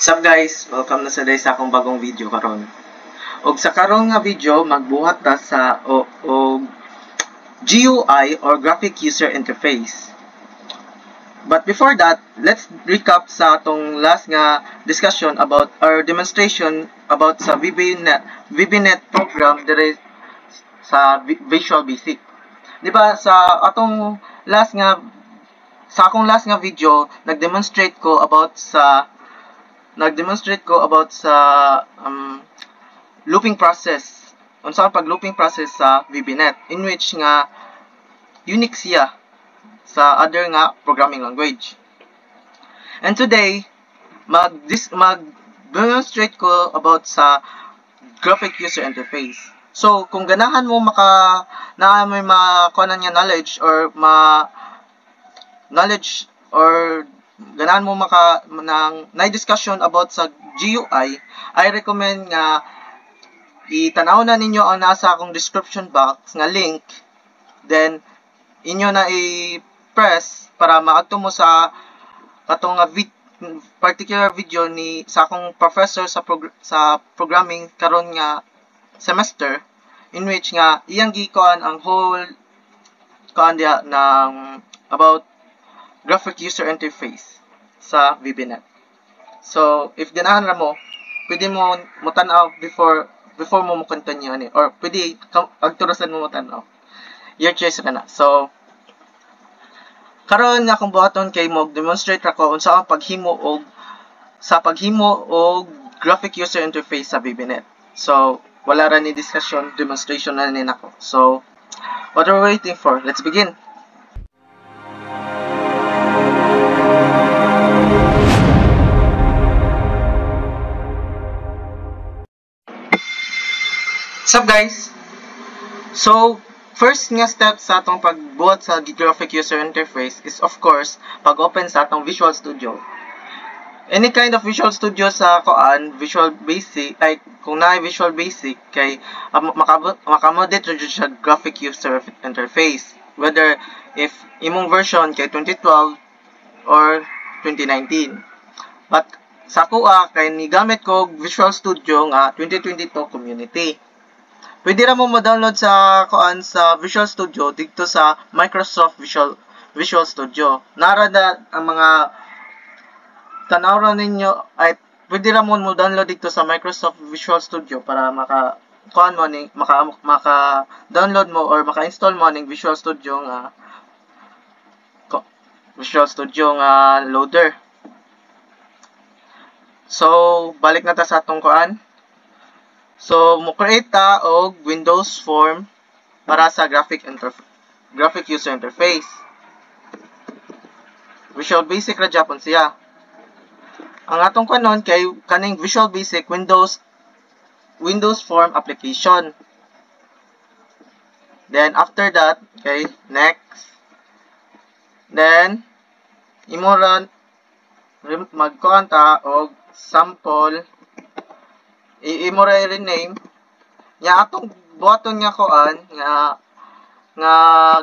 Sup guys, welcome na sa day sa akong bagong video karon. Og sa karon nga video magbuhat ta sa GUI or Graphic User Interface. But before that, let's recap sa atong last nga discussion about our demonstration about sa VBNet program dire sa Visual Basic. Di ba sa akong last nga video, nag-demonstrate ko about sa looping process. Unsa pag looping process sa VBNet, in which nga unique siya sa other nga programming language. And today mag-demonstrate ko about sa graphic user interface. So kung ganahan mo may makuha niya knowledge or ganahan mo na-discussion about sa GUI, I recommend nga itanaw na ninyo ang nasa akong description box nga link, then inyo na i-press para maadto mo sa katong particular video sa akong professor sa programming karon nga semester, in which nga iyang gikuan ang whole diya ng about graphic user interface sa VBNet. So, if ganahan ra mo, pwede mo tan-aw before mo continue ani, or pwede agturasan mo tan-aw. Your choice kana. So, karon nga akong buhaton kay mo demonstrate ra ko unsa ang paghimo og graphic user interface sa VBNet. So, wala ra ni discussion, demonstration na ni nako. So, what are we waiting for? Let's begin. What's up guys? So, first nga step sa atong pagbuhat sa graphic user interface is of course pag-open sa atong Visual Studio. Any kind of Visual Studio sa Visual Basic, ay kung naay Visual Basic kay makamodit ra siya graphic user interface, whether if imong version kay 2012 or 2019. But sa kay nigamit ko Visual Studio nga 2022 community. Pwede ra mo ma-download sa Visual Studio dito sa Microsoft Visual Studio. Nara na ang mga tanawra ninyo ay pwede ra mo download dito sa Microsoft Visual Studio para maka-download mo or maka-install mo ning Visual Studio nga loader. So, balik na ta sa atong So, mo-create ta og Windows form para sa graphic user interface. Visual Basic ra Japon siya. Ang atong kay kaning Visual Basic Windows form application. Then after that, next. Then imo ra magkuan ta og sample, imo ra i-rename nya atong buhaton nga nga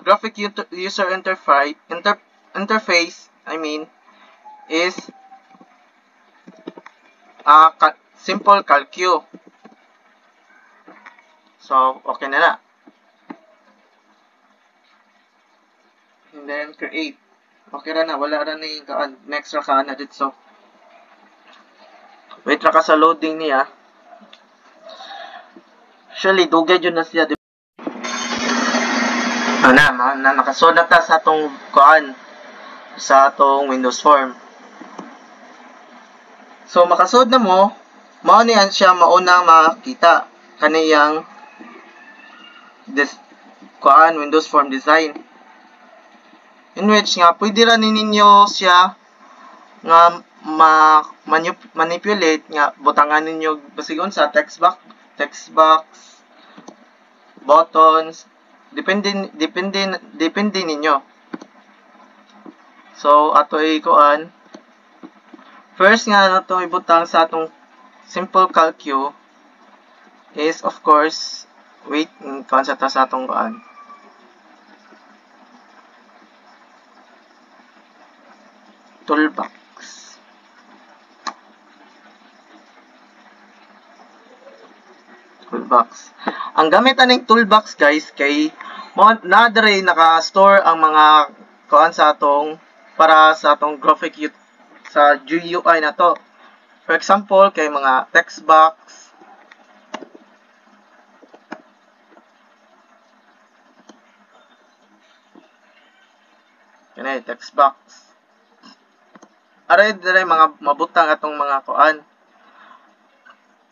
graphic user interface is simple calcu. So okay na. And then create. Okay ra na, wala ra ni next ra na dito. Wait ra ka sa loading niya. Actually, dugay yun na siya. Nakasunod na ta sa atong sa atong Windows form. So, makasud na mo niyan siya maunang makita kaniyang Windows form design. In which nga, pwede ra ninyo siya nga manipulate nga butangan ninyo basigon sa text box, buttons, depende ninyo. So ato first nga nato ibutang sa atong simple calcu is of course sa atong toolbox. toolbox. Ang gamit aning toolbox guys kay na dire naka-store ang mga kuan sa atong para sa atong graphic sa GUI na to. For example, kay mga text box, kanay text box. Aray dire mga mabutang atong mga kuan.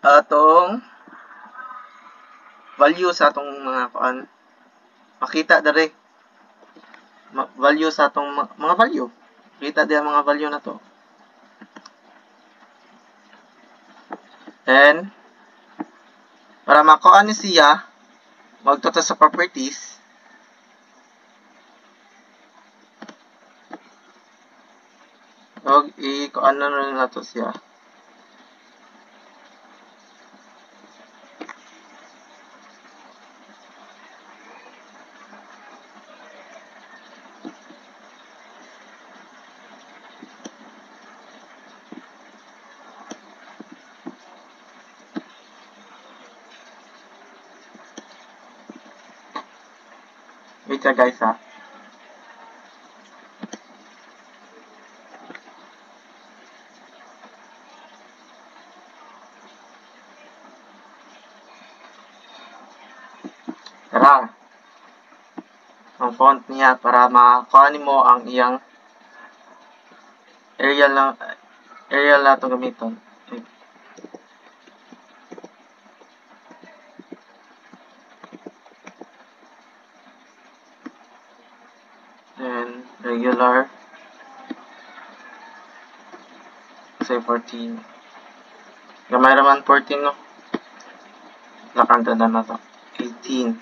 Atong value sa atong mga kuan. Makita dire value sa atong mga value. Kita diya mga value na to. Then, para makuha ni siya, magtuto sa properties. Huwag i-kuha na to siya. Wait ya guys ha. Tara. Ang font niya para makuha mo ang iyang Arial na ito gamiton. Then, regular. Say 14. Gamay naman 14, no? Nakanta na to. 18.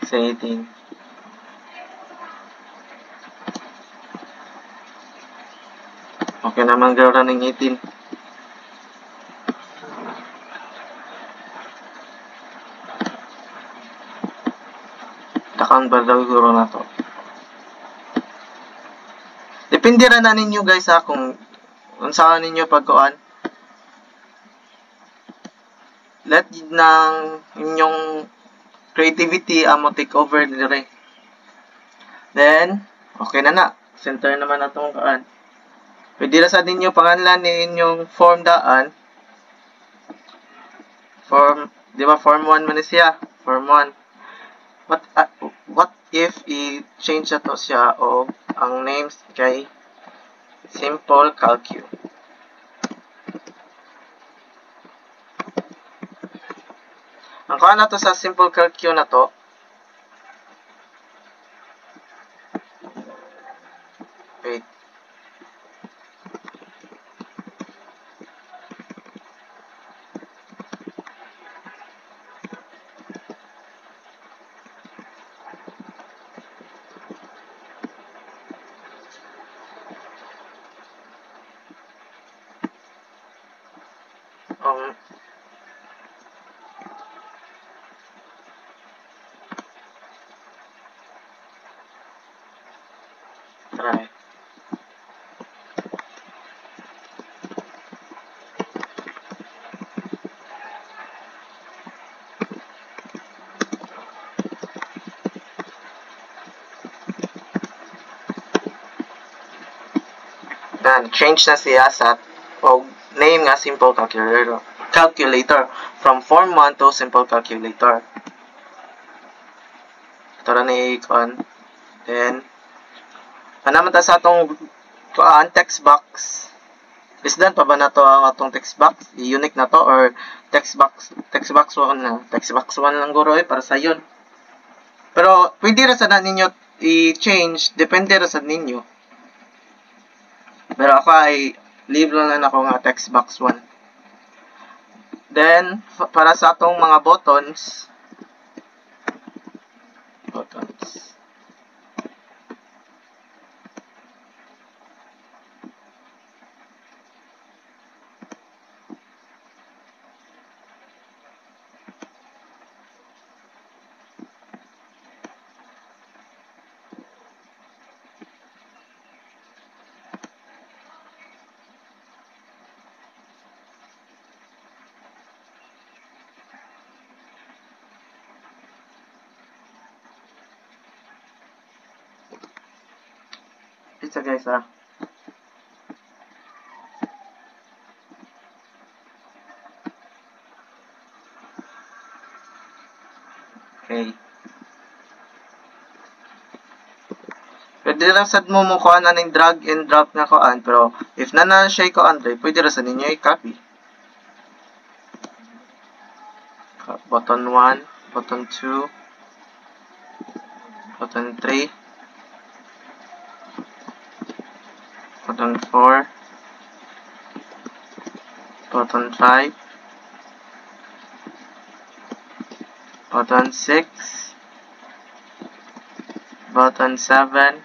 Say 18. Okay naman gawin ng 18. Takang ba daw guro na to? Depende ra na ninyo guys ha kung saan ninyo pagkuan. Let ng inyong creativity amo take over dire. Then, okay na. Center naman na itong kuan. Pwede na sa ninyo pangalan ni inyong form daan. Form, di ba form 1 man siya? Form 1. What if i-change na to siya o ang names kay Simple Calcu. Ang kuha na to sa Simple Calcu na to, wait. Try. Then, change na siya sa name nga Simple Calculator. From Form 1 to Simple Calculator. Ito na ni-icon. Then, naman ta sa atong text box. Isdan pa ba na to ang atong text box? I-unique na to or text box 1 na. Text box 1 lang guro para sa yun. Pero, pwede ra sa na ninyo i-change. Depende ra sa ninyo. Pero ako ay leave lang ako nga text box 1. Then, para sa atong mga buttons, Pizza guys ah. Okay. Pwede lang sad mo kuhaan na ng drag and drop nga kuhaan, pero if na siya kuhaan, pwede ra sa ninyo i-copy. Button 1, button 2, button 3, button 4, button 5, button 6, button 7,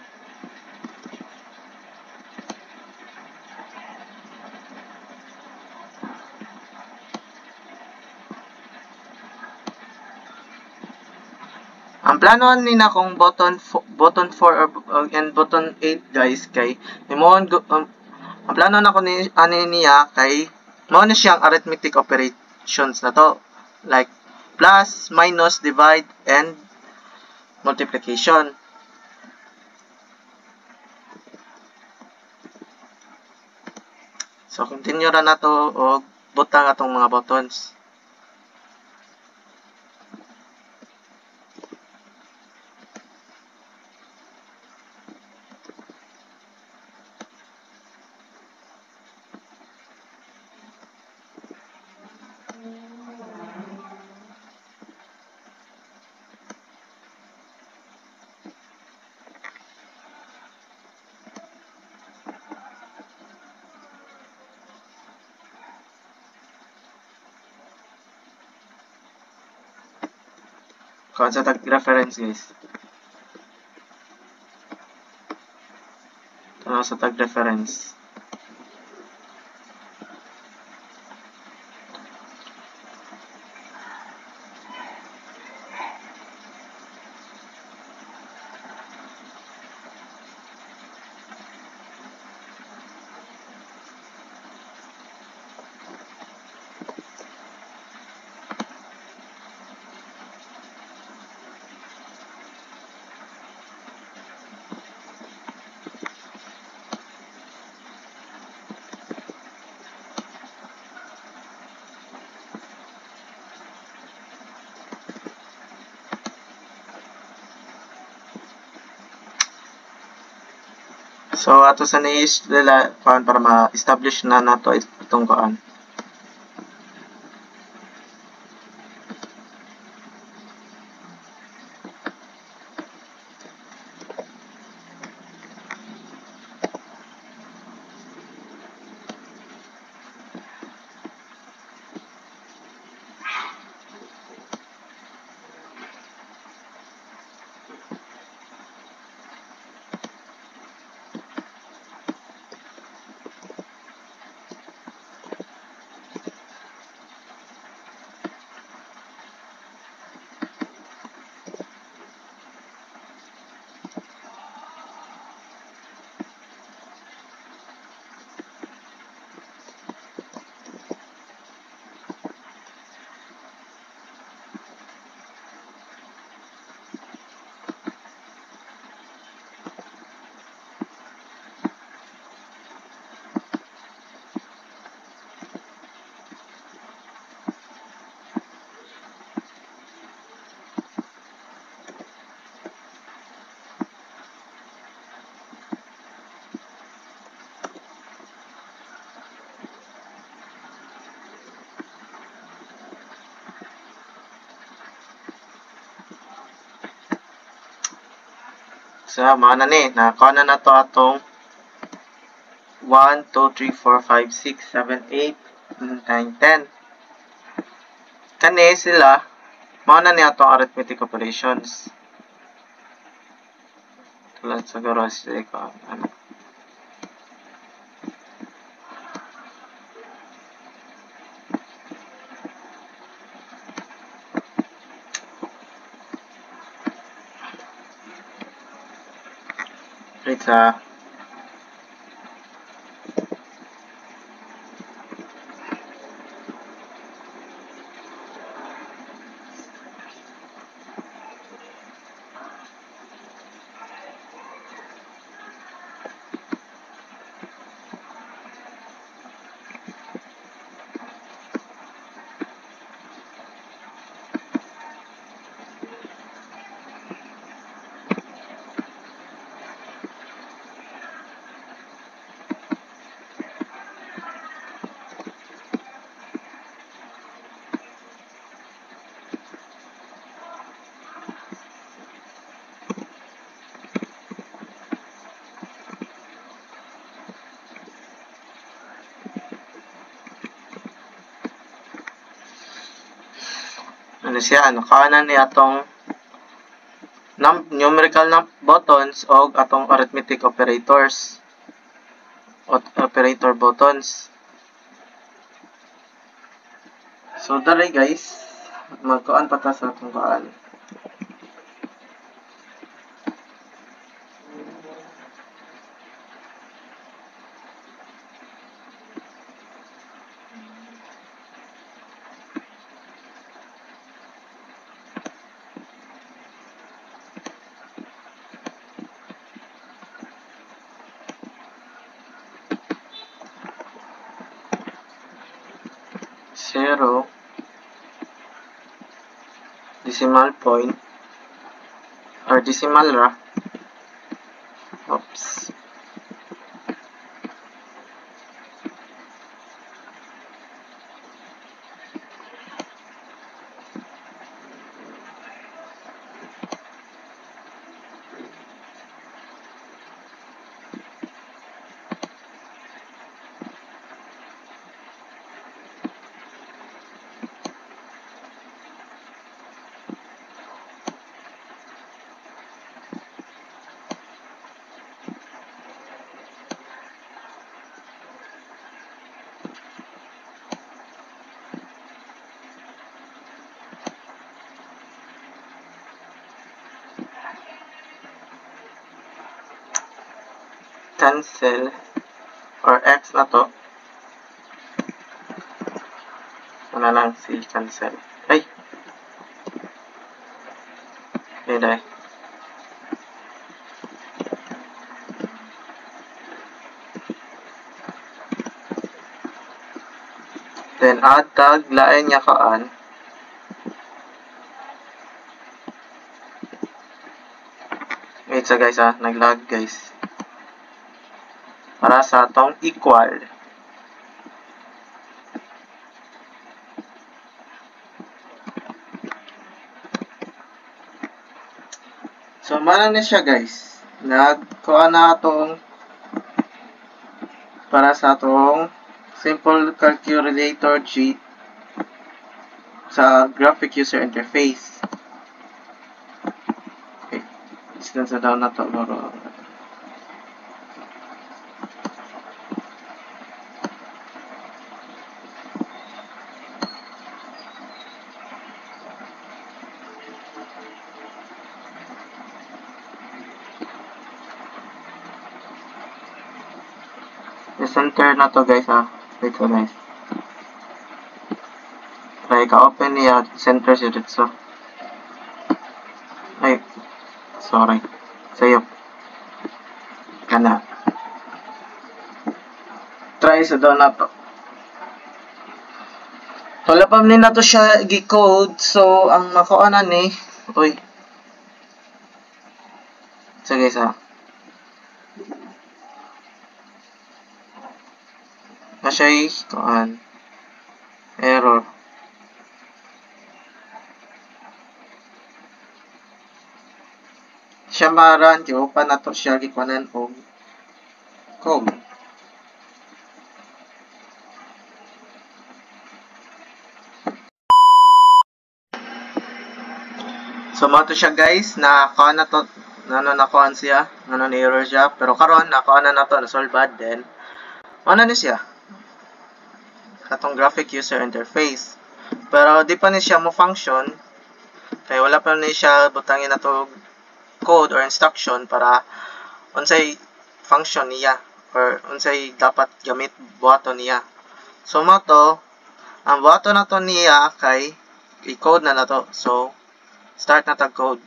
ang plano nina kung button 4 and button 8 guys kay ang plano na ko ni niya kay mao na siyang arithmetic operations na to, like plus, minus, divide, and multiplication. So continue ra na to og butang atong mga buttons. Kuha sa tag-reference guys. Tanaw sa tag-reference. So ato sa niis nila kuan para ma-establish na nato itong kuan. So, mga na ni, nakuha na to atong 1, 2, 3, 4, 5, 6, 7, 8, 9, 10. Kani sila, mga na ni atong arithmetic operations. Tulad sa garos, ano. Sa ano siya, nakaanan niya atong numerical buttons o atong arithmetic operators operator buttons. So dali guys, magkuan pa ta sa atong kuan. Zero, decimal point, or decimal ra. Oops. Cancel or X na to. Ano lang si cancel. Ay! Hindi. Then add tag, lain niya kaan. Wait sa guys ha, naglag guys. Para sa atong equal. So, mana na siya guys. Nagkuha na atong para sa atong simple calculator G sa graphic user interface. Okay. Distance na down na to. Center na to guys ha. Wait so guys. Try ka-open niya. Center siya dito. Ay. Sorry. Sayop. Kana. Try sa doon na to. Wala pa man na to siya gi-code. So, ang makuha ni. Uy. So guys ha. Na siya'y kuan error. Siya maran open na to siya gikuanan og code. So mo to siya guys, na kuan na to na kuan siya, na error siya, pero karon na kuan na to na solve bad then. Ano ni siya? Atong graphic user interface. Pero di pa ni siya mo function. Kaya wala pa ni siya butangin na to code or instruction para unsay function niya or unsay dapat gamit buhaton niya. So mo to, ang buhaton na to niya kay i-code na to. So start na tag code.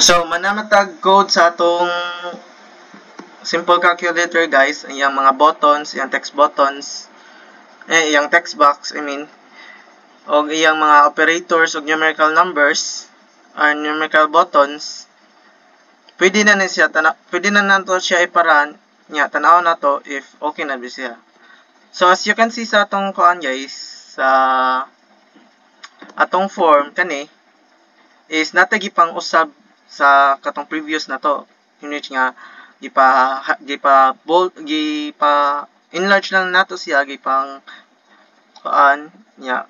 So, manamatag code sa atong simple calculator guys, yung mga buttons, yung text buttons, yung text box, o yung mga operators o numerical numbers, or numerical buttons, pwede na nato siya iparan, nya tanaw na to if okay na ba siya. So, as you can see sa atong kuan guys, sa atong form, kani, is natagi pang usab sa katong previous na to. In which nga, enlarge lang nato siya, gipang kuan, nya,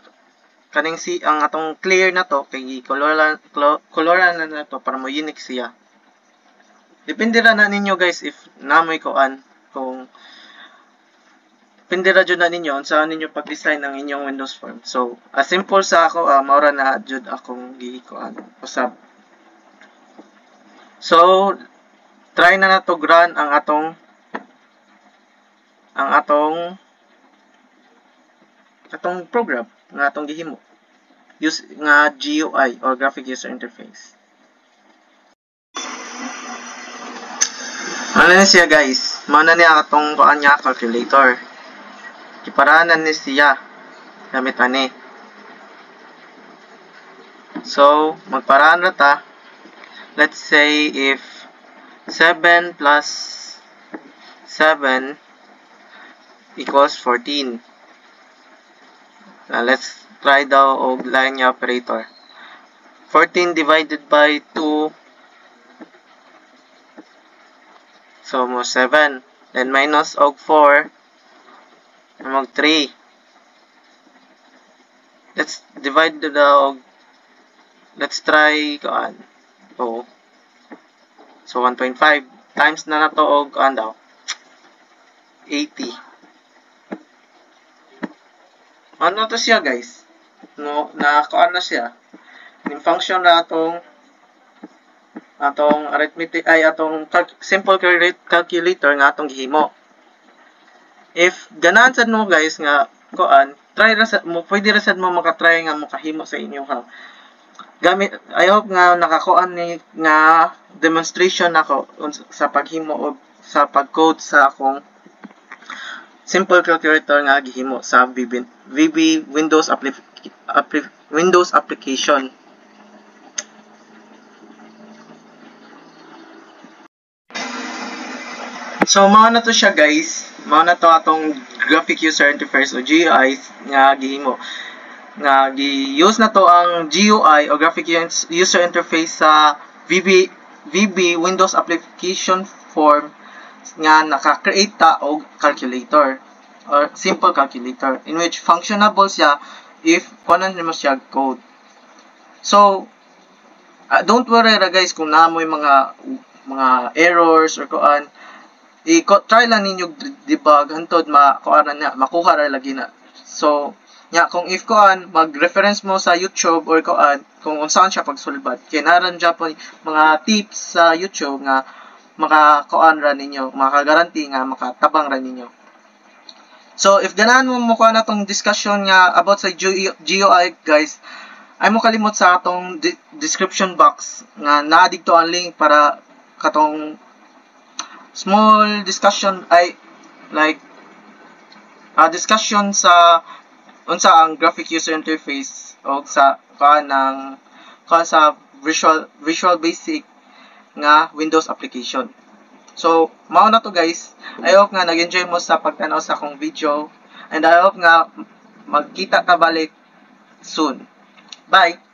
kaning ang atong clear na to, kay coloran na to para mo unique siya. Depende ra na ninyo guys if namoy kuan, kung depende ra jud na ninyo unsa ninyo pag-design ng inyong Windows form. So, as simple sa ako, maura na jud akong gikuan usab. So, try na nato run ang atong program nga atong gihimo nga GUI or graphic user interface. Ano na siya guys? Mao na niya atong kuan nga calculator. Iparanan ni siya gamit ani. So, magparaan na ta. Let's say if 7 plus 7 equals 14. Now, let's try daw og line operator. 14 divided by 2, so mo 7. Then minus og 4, mag 3. Let's divide let's try kuan. So 1.5 times na nato og kuan daw 80. Ano to siya guys? No, kuan na siya. Yung function na atong arithmetic ay atong simple calculator nga atong gihimo. If ganahan sad mo guys nga kuan, try ra sad mo, pwede ra sad mo makatry nga makahimo sa inyo ha. Gamit, I hope nga nakakuan ni nga demonstration nako sa paghimo o sa pag-code sa akong simple calculator nga gihimo sa VB Windows application. So, mao na to siya guys. Mao na to atong graphic user interface o GUI nga gihimo. Nga gi-use na to ang GUI o graphic user interface sa VB Windows application form nga naka-create ta og calculator or simple calculator in which functionable siya if kunan mo siya code. So, don't worry ra guys kung naamoy mga errors or kuan. I-try lang ninyo debug hantod makuha ra lagi na. So, kung if kuan mag-reference mo sa YouTube or kuan kung unsaon siya pagsulbad, kay naran dya po mga tips sa YouTube nga makakuan ra ninyo, makagaranti nga makatabang ra ninyo. So, if ganahan mo kuha na tong discussion nga about sa GUI guys, ay mo kalimot sa atong description box nga naa dito ang link para katong small discussion ay like discussion sa unsa ang graphic user interface o sa sa visual basic nga Windows application. So, mao na to guys. I hope nga nag-enjoy mo sa pagtanaw sa akong video and I hope nga magkita ta balik soon. Bye!